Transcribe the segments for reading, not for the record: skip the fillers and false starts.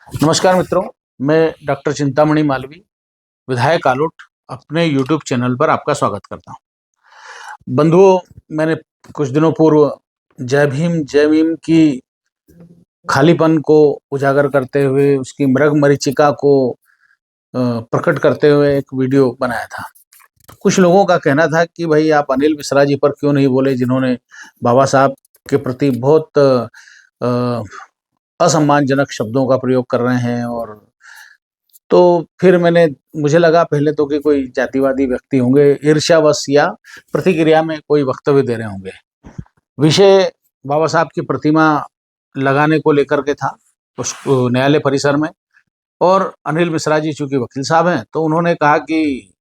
नमस्कार मित्रों, मैं डॉक्टर चिंतामणि मालवी, विधायक आलोट, अपने यूट्यूब चैनल पर आपका स्वागत करता हूं। बंधुओं, मैंने कुछ दिनों पूर्व जय भीम की खालीपन को उजागर करते हुए, उसकी मृग मरीचिका को प्रकट करते हुए एक वीडियो बनाया था। तो कुछ लोगों का कहना था कि भाई आप अनिल मिश्रा जी पर क्यों नहीं बोले, जिन्होंने बाबा साहब के प्रति बहुत असम्मानजनक शब्दों का प्रयोग कर रहे हैं। और तो फिर मुझे लगा पहले तो कि कोई जातिवादी व्यक्ति होंगे, ईर्ष्यावश या प्रतिक्रिया में कोई वक्तव्य दे रहे होंगे। विषय बाबा साहब की प्रतिमा लगाने को लेकर के था उस न्यायालय परिसर में। और अनिल मिश्रा जी चूंकि वकील साहब हैं, तो उन्होंने कहा कि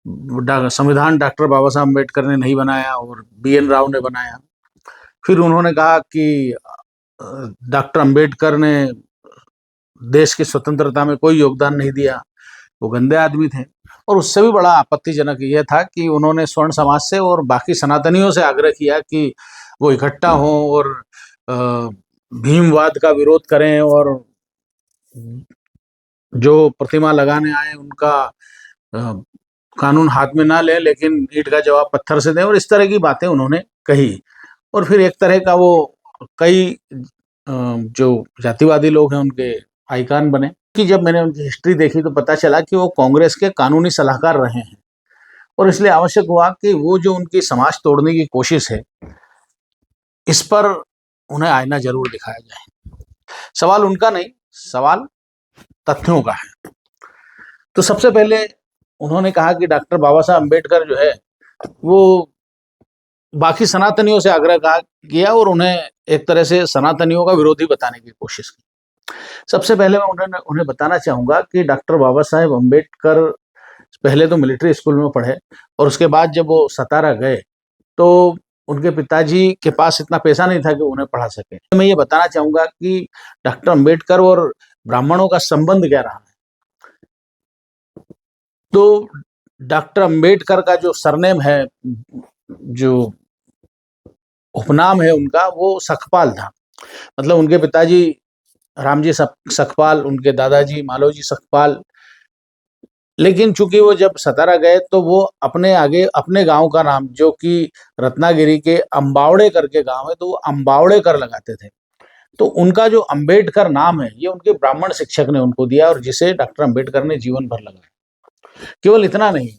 संविधान डॉक्टर बाबा साहब अम्बेडकर ने नहीं बनाया और BN राव ने बनाया। फिर उन्होंने कहा कि डॉक्टर अम्बेडकर ने देश की स्वतंत्रता में कोई योगदान नहीं दिया, वो गंदे आदमी थे। और उससे भी बड़ा आपत्तिजनक यह था कि उन्होंने स्वर्ण समाज से और बाकी सनातनियों से आग्रह किया कि वो इकट्ठा हों और भीमवाद का विरोध करें, और जो प्रतिमा लगाने आए उनका कानून हाथ में ना लें, लेकिन ईंट का जवाब पत्थर से दें, और इस तरह की बातें उन्होंने कही। और फिर एक तरह का वो कई जो जातिवादी लोग हैं उनके आइकॉन बने। कि जब मैंने उनकी हिस्ट्री देखी तो पता चला कि वो कांग्रेस के कानूनी सलाहकार रहे हैं, और इसलिए आवश्यक हुआ कि वो जो उनकी समाज तोड़ने की कोशिश है, इस पर उन्हें आईना जरूर दिखाया जाए। सवाल उनका नहीं, सवाल तथ्यों का है। तो सबसे पहले उन्होंने कहा कि डॉक्टर बाबा साहब अम्बेडकर जो है वो बाकी सनातनियों से आग्रह किया और उन्हें एक तरह से सनातनियों का विरोधी बताने की कोशिश की। सबसे पहले मैं उन्हें बताना चाहूंगा कि डॉक्टर बाबा साहेब अम्बेडकर पहले तो मिलिट्री स्कूल में पढ़े, और उसके बाद जब वो सतारा गए तो उनके पिताजी के पास इतना पैसा नहीं था कि उन्हें पढ़ा सके। मैं ये बताना चाहूंगा कि डॉक्टर अम्बेडकर और ब्राह्मणों का संबंध क्या रहा है। तो डॉक्टर अम्बेडकर का जो सरनेम है, जो उपनाम है उनका, वो सखपाल था। मतलब उनके पिताजी रामजी सखपाल, उनके दादाजी मालोजी सखपाल। लेकिन चूंकि वो जब सतारा गए तो वो अपने आगे अपने गांव का नाम, जो कि रत्नागिरी के अम्बावड़े करके गांव है, तो वो अम्बावड़े कर लगाते थे। तो उनका जो अम्बेडकर नाम है, ये उनके ब्राह्मण शिक्षक ने उनको दिया, और जिसे डॉक्टर अम्बेडकर ने जीवन भर लगाया। केवल इतना नहीं,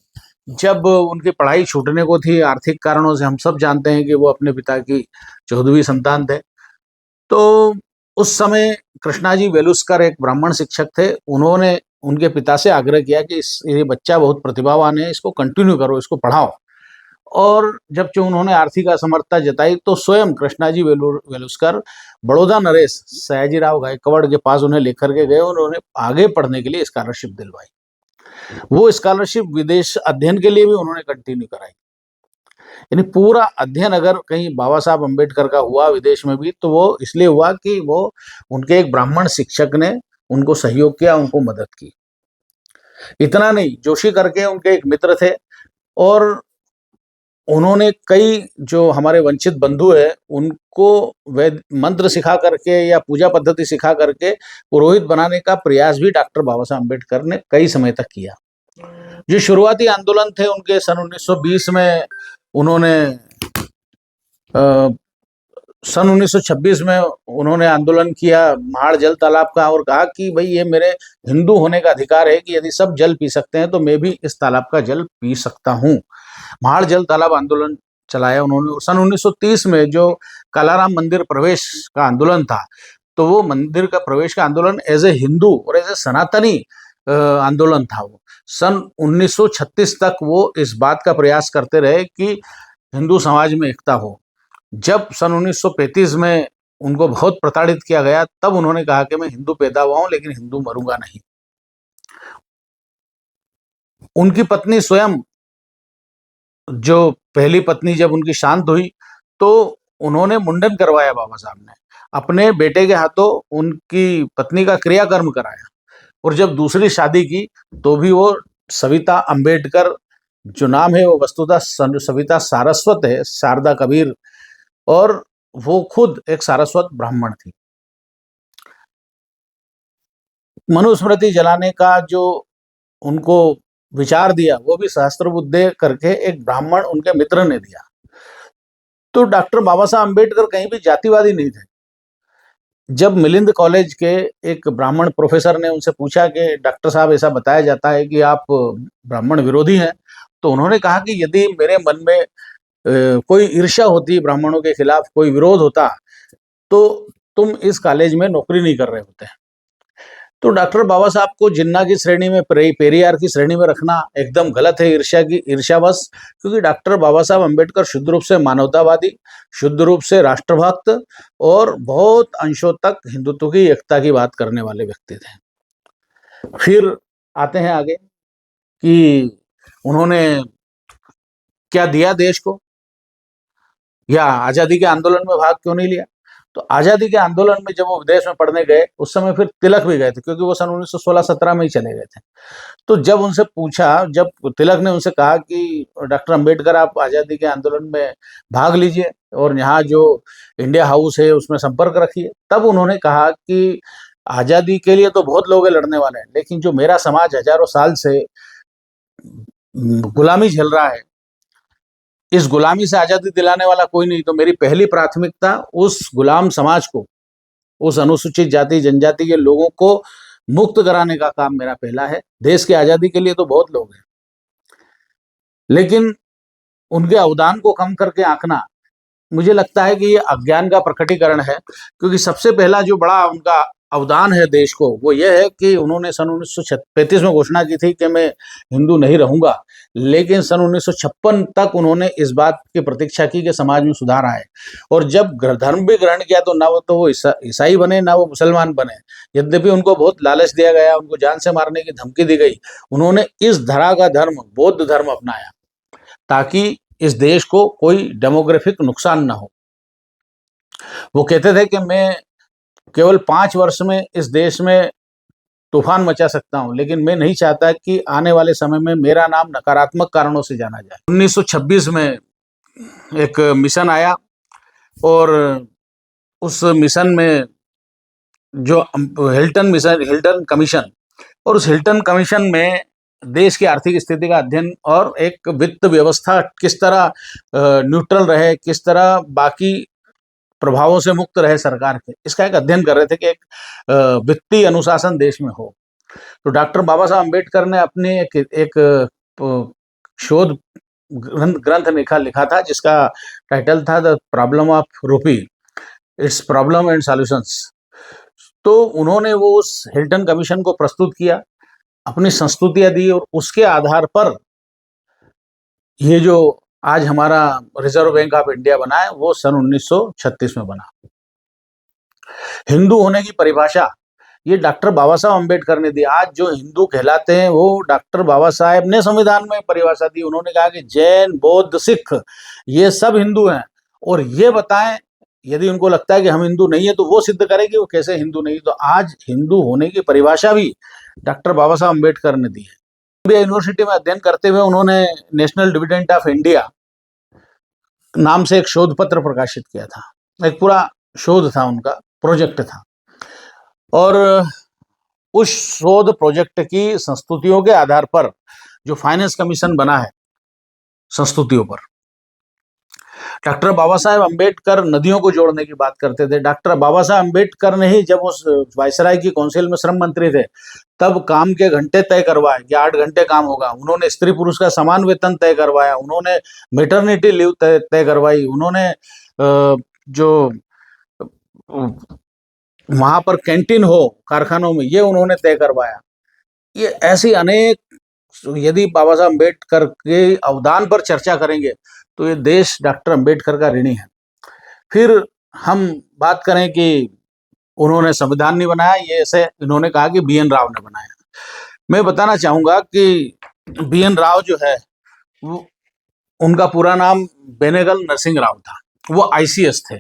जब उनकी पढ़ाई छूटने को थी आर्थिक कारणों से, हम सब जानते हैं कि वो अपने पिता की 14वीं संतान थे, तो उस समय कृष्णाजी वेलुस्कर एक ब्राह्मण शिक्षक थे। उन्होंने उनके पिता से आग्रह किया कि ये बच्चा बहुत प्रतिभावान है, इसको कंटिन्यू करो, इसको पढ़ाओ। और जब उन्होंने आर्थिक असमर्थता जताई तो स्वयं कृष्णाजी वेलुस्कर बड़ौदा नरेश सयाजीराव गायकवाड़ के पास उन्हें लेकर के गए, और उन्हें आगे पढ़ने के लिए स्कॉलरशिप दिलवाई। वो स्कॉलरशिप विदेश अध्ययन के लिए भी उन्होंने कंटिन्यू कराई। यानी पूरा अध्ययन अगर कहीं बाबा साहब अम्बेडकर का हुआ विदेश में भी, तो वो इसलिए हुआ कि वो उनके एक ब्राह्मण शिक्षक ने उनको सहयोग किया, उनको मदद की। इतना नहीं, जोशी करके उनके एक मित्र थे, और उन्होंने कई जो हमारे वंचित बंधु है उनको वैद मंत्र सिखा करके या पूजा पद्धति सिखा करके पुरोहित बनाने का प्रयास भी डॉक्टर बाबा साहब अम्बेडकर ने कई समय तक किया। जो शुरुआती आंदोलन थे उनके, सन 1920 में उन्होंने सन 1926 में उन्होंने आंदोलन किया महाड़ जल तालाब का, और कहा कि भाई ये मेरे हिंदू होने का अधिकार है कि यदि सब जल पी सकते हैं तो मैं भी इस तालाब का जल पी सकता हूँ। महाड़ जल तालाब आंदोलन चलाया उन्होंने। सन 1930 में जो कालाराम मंदिर प्रवेश का आंदोलन था, तो वो मंदिर का प्रवेश का आंदोलन एज ए हिंदू और एज ए सनातनी आंदोलन था। वो सन 1936 तक वो इस बात का प्रयास करते रहे कि हिंदू समाज में एकता हो। जब सन 1935 में उनको बहुत प्रताड़ित किया गया, तब उन्होंने कहा कि मैं हिंदू पैदा हुआ हूं लेकिन हिंदू मरूंगा नहीं। उनकी पत्नी स्वयं, जो पहली पत्नी जब उनकी शांत हुई, तो उन्होंने मुंडन करवाया बाबा साहब ने अपने बेटे के हाथों, उनकी पत्नी का क्रियाकर्म कराया। और जब दूसरी शादी की तो भी वो सविता अम्बेडकर, जो नाम है वो वस्तुतः सविता सारस्वत है, शारदा कबीर, और वो खुद एक सारस्वत ब्राह्मण थी। मनुस्मृति जलाने का जो उनको विचार दिया वो भी सहस्त्रबुद्धे करके एक ब्राह्मण उनके मित्र ने दिया। तो डॉक्टर बाबा साहब अम्बेडकर कहीं भी जातिवादी नहीं थे। जब मिलिंद कॉलेज के एक ब्राह्मण प्रोफेसर ने उनसे पूछा कि डॉक्टर साहब ऐसा बताया जाता है कि आप ब्राह्मण विरोधी हैं, तो उन्होंने कहा कि यदि मेरे मन में कोई ईर्ष्या होती ब्राह्मणों के खिलाफ, कोई विरोध होता, तो तुम इस कॉलेज में नौकरी नहीं कर रहे होते। तो डॉक्टर बाबा साहब को जिन्ना की श्रेणी में, पेरियार की श्रेणी में रखना एकदम गलत है, ईर्ष्यावश। क्योंकि डॉक्टर बाबा साहब अम्बेडकर शुद्ध रूप से मानवतावादी, शुद्ध रूप से राष्ट्रभक्त और बहुत अंशों तक हिंदुत्व की एकता की बात करने वाले व्यक्ति थे। फिर आते हैं आगे कि उन्होंने क्या दिया देश को, या आजादी के आंदोलन में भाग क्यों नहीं लिया। तो आजादी के आंदोलन में जब वो विदेश में पढ़ने गए, उस समय फिर तिलक भी गए थे, क्योंकि वो सन 1916-17 में ही चले गए थे। तो जब उनसे पूछा, जब तिलक ने उनसे कहा कि डॉक्टर अंबेडकर आप आजादी के आंदोलन में भाग लीजिए और यहाँ जो इंडिया हाउस है उसमें संपर्क रखिए, तब उन्होंने कहा कि आजादी के लिए तो बहुत लोग लड़ने वाले हैं, लेकिन जो मेरा समाज हजारों साल से गुलामी झेल रहा है, इस गुलामी से आजादी दिलाने वाला कोई नहीं, तो मेरी पहली प्राथमिकता उस गुलाम समाज को, उस अनुसूचित जाति जनजाति के लोगों को मुक्त कराने का काम मेरा पहला है। देश की आजादी के लिए तो बहुत लोग हैं, लेकिन उनके अवदान को कम करके आंकना, मुझे लगता है कि ये अज्ञान का प्रकटीकरण है। क्योंकि सबसे पहला जो बड़ा उनका अवदान है देश को, वो ये है कि उन्होंने सन 1935 में घोषणा की थी कि मैं हिंदू नहीं रहूंगा, लेकिन सन 1956 तक उन्होंने इस बात की प्रतीक्षा की कि समाज में सुधार आए। और जब धर्म भी ग्रहण किया, तो ना वो ईसाई बने, ना वो मुसलमान बने। यद्यपि उनको बहुत लालच दिया गया, उनको जान से मारने की धमकी दी गई, उन्होंने इस धरा का धर्म, बौद्ध धर्म अपनाया, ताकि इस देश को कोई डेमोग्राफिक नुकसान ना हो। वो कहते थे कि मैं केवल 5 वर्ष में इस देश में तूफान मचा सकता हूं, लेकिन मैं नहीं चाहता कि आने वाले समय में मेरा नाम नकारात्मक कारणों से जाना जाए। 1926 में एक मिशन आया, और उस मिशन में जो हिल्टन कमीशन, और उस हिल्टन कमीशन में देश की आर्थिक स्थिति का अध्ययन और एक वित्त व्यवस्था किस तरह न्यूट्रल रहे, किस तरह बाकी प्रभावों से मुक्त रहे सरकार के, इसका एक अध्ययन कर रहे थे कि एक वित्तीय अनुशासन देश में हो। तो डॉक्टर बाबा साहब अम्बेडकर ने अपने एक शोध ग्रंथ लिखा था, जिसका टाइटल था द प्रॉब्लम ऑफ रूपी, इट्स प्रॉब्लम एंड सॉल्यूशंस। तो उन्होंने वो उस हिल्टन कमीशन को प्रस्तुत किया, अपनी संस्तुतियां दी, और उसके आधार पर ये जो आज हमारा रिजर्व बैंक ऑफ इंडिया बना है, वो सन 1936 में बना। हिंदू होने की परिभाषा ये डॉक्टर बाबा साहब अम्बेडकर ने दी। आज जो हिंदू कहलाते हैं वो डॉक्टर बाबा साहब ने संविधान में परिभाषा दी। उन्होंने कहा कि जैन, बौद्ध, सिख ये सब हिंदू हैं, और ये बताएं, यदि उनको लगता है कि हम हिंदू नहीं है तो वो सिद्ध करें कि वो कैसे हिंदू नहीं। तो आज हिंदू होने की परिभाषा भी डॉक्टर बाबा साहब अम्बेडकर ने दी है। कॉलम्बिया यूनिवर्सिटी में अध्ययन करते हुए उन्होंने नेशनल डिविडेंड ऑफ इंडिया नाम से एक शोध पत्र प्रकाशित किया था। एक पूरा शोध था, उनका प्रोजेक्ट था, और उस शोध प्रोजेक्ट की संस्तुतियों के आधार पर जो फाइनेंस कमीशन बना है, संस्तुतियों पर, डॉक्टर बाबा साहेब अम्बेडकर नदियों को जोड़ने की बात करते थे। डॉक्टर बाबा साहेब अम्बेडकर ने ही, जब उस वायसराय की काउंसिल में श्रम मंत्री थे, तब काम के घंटे तय करवाए कि 8 घंटे काम होगा। उन्होंने स्त्री पुरुष का समान वेतन तय करवाया, उन्होंने मेटर्निटी लीव तय करवाई, उन्होंने जो वहां पर कैंटीन हो कारखानों में, ये उन्होंने तय करवाया। ये ऐसी अनेक, यदि बाबा साहब अम्बेडकर के अवदान पर चर्चा करेंगे तो ये देश डॉक्टर अम्बेडकर का ऋणी है। फिर हम बात करें कि उन्होंने संविधान नहीं बनाया, ये ऐसे इन्होंने कहा कि BN राव ने बनाया। मैं बताना चाहूंगा कि BN राव जो है, वो उनका पूरा नाम बेनेगल नरसिंह राव था। वो ICS थे।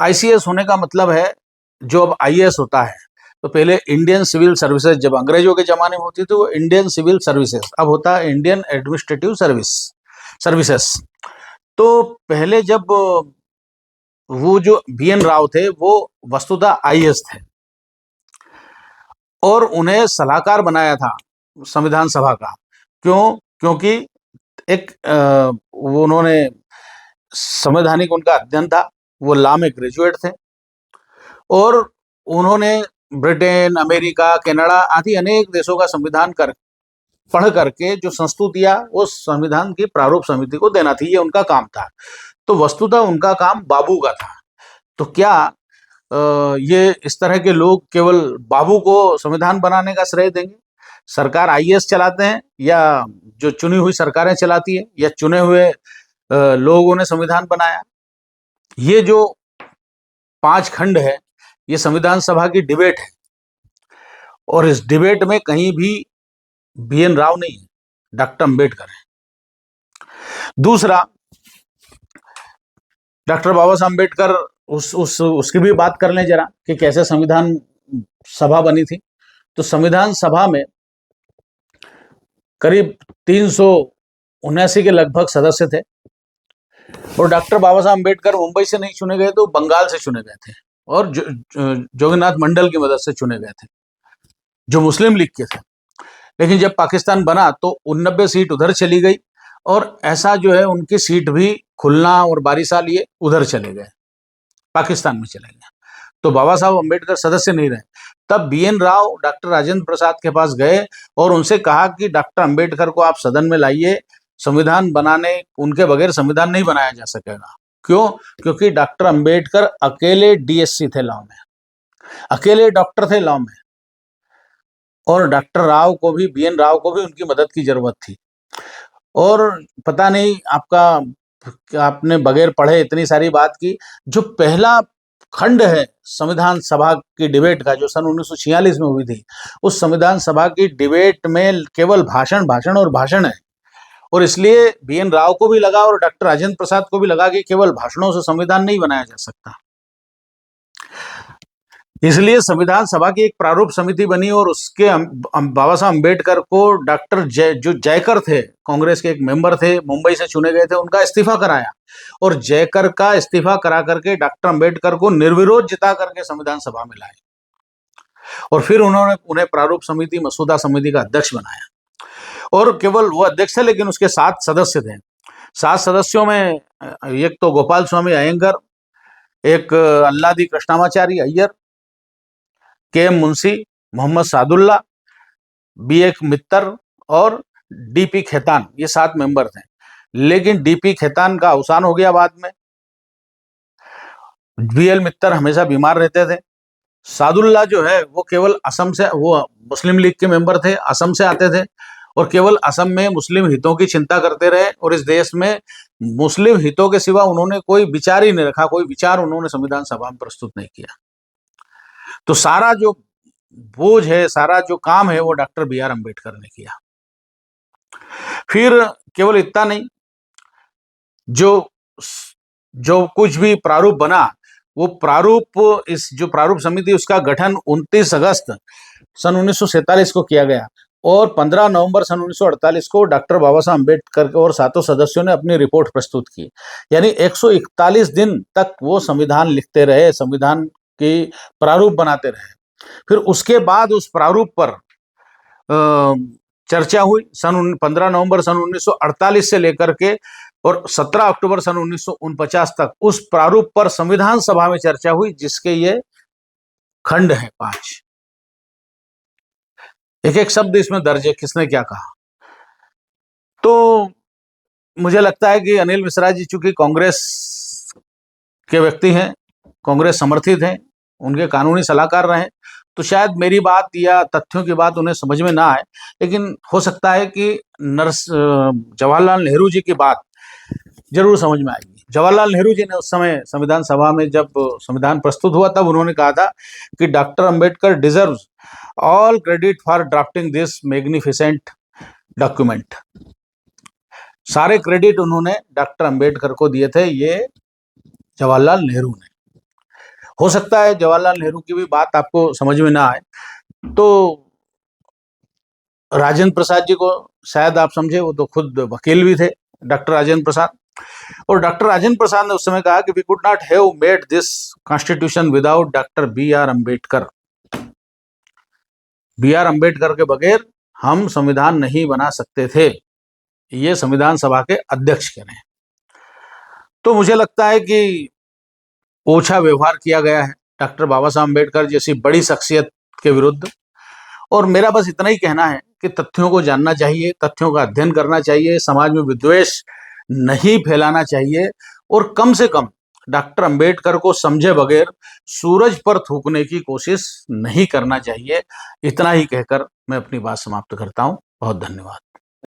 ICS होने का मतलब है, जो अब IAS होता है, तो पहले इंडियन सिविल सर्विसेज, जब अंग्रेजों के जमाने में होती थी वो इंडियन सिविल सर्विसेज, अब होता है इंडियन एडमिनिस्ट्रेटिव सर्विसेज। तो पहले जब वो जो BN राव थे, वो वस्तुतः IAS थे, और उन्हें सलाहकार बनाया था संविधान सभा का। क्यों? क्योंकि एक वो उन्होंने संवैधानिक उनका अध्ययन था, वो लॉ में ग्रेजुएट थे और उन्होंने ब्रिटेन, अमेरिका, कनाडा आदि अनेक देशों का संविधान पढ़ करके जो संस्तुतियां वो संविधान की प्रारूप समिति को देना थी, ये उनका काम था। तो वस्तुतः उनका काम बाबू का था। तो क्या ये इस तरह के लोग केवल बाबू को संविधान बनाने का श्रेय देंगे? सरकार आईएएस चलाते हैं या जो चुनी हुई सरकारें चलाती है या चुने हुए लोगों ने संविधान बनाया? ये जो 5 खंड है, ये संविधान सभा की डिबेट है और इस डिबेट में कहीं भी बीएन राव नहीं है, डॉक्टर अंबेडकर है। दूसरा, डॉक्टर बाबा साहब अंबेडकर उसकी भी बात कर लें जरा कि कैसे संविधान सभा बनी थी। तो संविधान सभा में करीब 379 के लगभग सदस्य थे और डॉक्टर बाबा साहब अंबेडकर मुंबई से नहीं चुने गए, तो बंगाल से चुने गए थे और जोगीनाथ मंडल की मदद से चुने गए थे, जो मुस्लिम लीग के थे। लेकिन जब पाकिस्तान बना तो 89 सीट उधर चली गई और ऐसा जो है उनकी सीट भी खुलना और बारिशाल ये उधर चले गए, पाकिस्तान में चले गए। तो बाबा साहब अंबेडकर सदस्य नहीं रहे। तब बीएन राव डॉक्टर राजेंद्र प्रसाद के पास गए और उनसे कहा कि डॉक्टर अंबेडकर को आप सदन में लाइए, संविधान बनाने, उनके बगैर संविधान नहीं बनाया जा सकेगा। क्यों? क्योंकि डॉक्टर अंबेडकर अकेले डीएससी थे लॉ में, अकेले डॉक्टर थे लॉ में, और डॉक्टर राव को भी, बीएन राव को भी उनकी मदद की जरूरत थी। और पता नहीं आपने बगैर पढ़े इतनी सारी बात की, जो पहला खंड है संविधान सभा की डिबेट का, जो सन 1946 में हुई थी, उस संविधान सभा की डिबेट में केवल भाषण भाषण और भाषण है। और इसलिए बीएन राव को भी लगा और डॉक्टर राजेंद्र प्रसाद को भी लगा कि केवल भाषणों से संविधान नहीं बनाया जा सकता। इसलिए संविधान सभा की एक प्रारूप समिति बनी और उसके बाबा साहब अंबेडकर को डॉक्टर जो जयकर थे, कांग्रेस के एक मेंबर थे, मुंबई से चुने गए थे, उनका इस्तीफा कराया और जयकर का इस्तीफा करा करके डॉक्टर अंबेडकर को निर्विरोध जिता करके संविधान सभा में लाए और फिर उन्होंने उन्हें प्रारूप समिति, मसूदा समिति का अध्यक्ष बनाया। और केवल वो अध्यक्ष थे, लेकिन उसके 7 सदस्य थे। 7 सदस्यों में एक तो गोपाल स्वामी अयंगर, एक अल्लादी कृष्णामाचारी अय्यर, के एम मुंशी, मोहम्मद सादुल्ला, बी एक मित्तर और डीपी खेतान, ये 7 मेंबर थे। लेकिन डीपी खेतान का अवसान हो गया बाद में। बीएल मित्तर हमेशा बीमार रहते थे। सादुल्ला जो है वो केवल असम से, वो मुस्लिम लीग के मेंबर थे, असम से आते थे और केवल असम में मुस्लिम हितों की चिंता करते रहे और इस देश में मुस्लिम हितों के सिवा उन्होंने कोई विचार ही नहीं रखा, कोई विचार उन्होंने संविधान सभा में प्रस्तुत नहीं किया। तो सारा जो बोझ है, सारा जो काम है, वो डॉक्टर बी आर अम्बेडकर ने किया। फिर केवल इतना नहीं, जो कुछ भी प्रारूप बना, वो प्रारूप, इस जो प्रारूप समिति, उसका गठन 29 अगस्त सन 1947 को किया गया और 15 नवंबर सन 1948 को डॉक्टर बाबा साहब अम्बेडकर और 7 सदस्यों ने अपनी रिपोर्ट प्रस्तुत की। यानी 141 दिन तक वो संविधान लिखते रहे, संविधान की प्रारूप बनाते रहे। फिर उसके बाद उस प्रारूप पर चर्चा हुई। 15 नवंबर सन 1948 से लेकर के और 17 अक्टूबर सन 1949 तक उस प्रारूप पर संविधान सभा में चर्चा हुई, जिसके ये खंड है 5। एक एक शब्द इसमें दर्ज है, किसने क्या कहा। तो मुझे लगता है कि अनिल मिश्रा जी चूंकि कांग्रेस के व्यक्ति हैं, कांग्रेस समर्थित हैं, उनके कानूनी सलाहकार रहे, तो शायद मेरी बात या तथ्यों की बात उन्हें समझ में ना आए, लेकिन हो सकता है कि जवाहरलाल नेहरू जी की बात जरूर समझ में आएगी। जवाहरलाल नेहरू जी ने उस समय संविधान सभा में जब संविधान प्रस्तुत हुआ, तब उन्होंने कहा था कि doctor Ambedkar deserves all credit for drafting this magnificent document. सारे क्रेडिट उन्होंने डॉक्टर अंबेडकर को दिए थे, ये जवाहरलाल नेहरू ने। हो सकता है जवाहरलाल नेहरू की भी बात आपको समझ में ना आए, तो राजेंद्र प्रसाद जी को शायद आप समझे, वो तो खुद वकील भी थे, डॉक्टर राजेंद्र प्रसाद। और डॉक्टर राजेंद्र प्रसाद ने उस समय कहा कि we could not have made this constitution without doctor B R Ambedkar. B R Ambedkar के बगैर हम संविधान नहीं बना सकते थे, ये संविधान सभा के अध्यक्ष कह रहे हैं। तो मुझे लगता है कि ओछा व्यवहार किया गया है डॉक्टर बाबा साहब अम्बेडकर जैसी बड़ी शख्सियत के विरुद्ध। और मेरा बस इतना ही कहना है कि तथ्यों को जानना चाहिए, तथ्यों का अध्ययन करना चाहिए, समाज में विद्वेष नहीं फैलाना चाहिए और कम से कम डॉक्टर अंबेडकर को समझे बगैर सूरज पर थूकने की कोशिश नहीं करना चाहिए। इतना ही कहकर मैं अपनी बात समाप्त करता हूं। बहुत धन्यवाद।